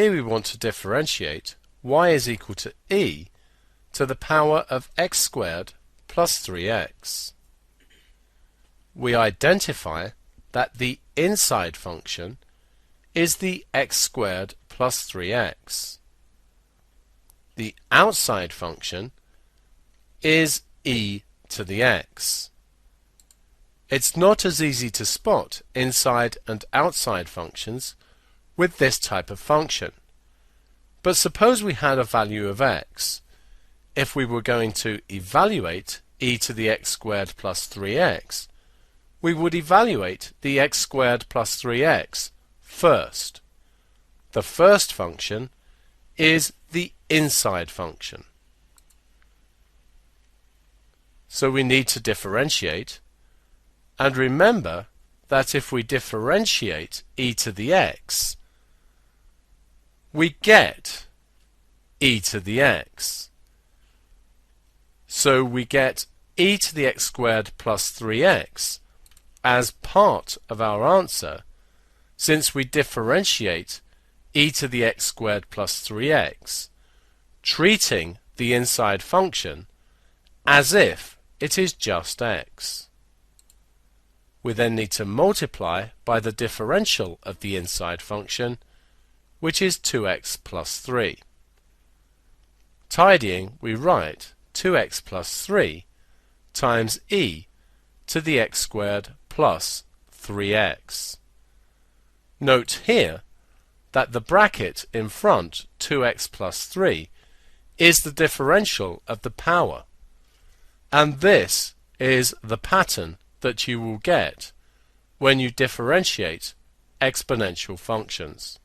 Here we want to differentiate y is equal to e to the power of x squared plus 3x. We identify that the inside function is the x squared plus 3x. The outside function is e to the x. It's not as easy to spot inside and outside functions with this type of function. But suppose we had a value of x. If we were going to evaluate e to the x squared plus 3x, we would evaluate the x squared plus 3x first. The first function is the inside function. So we need to differentiate, and remember that if we differentiate e to the x, we get e to the x. So we get e to the x squared plus 3x as part of our answer, since we differentiate e to the x squared plus 3x, treating the inside function as if it is just x. We then need to multiply by the differential of the inside function, which is 2x plus 3. Tidying, we write 2x plus 3 times e to the x squared plus 3x. Note here that the bracket in front, 2x plus 3, is the differential of the power, and this is the pattern that you will get when you differentiate exponential functions.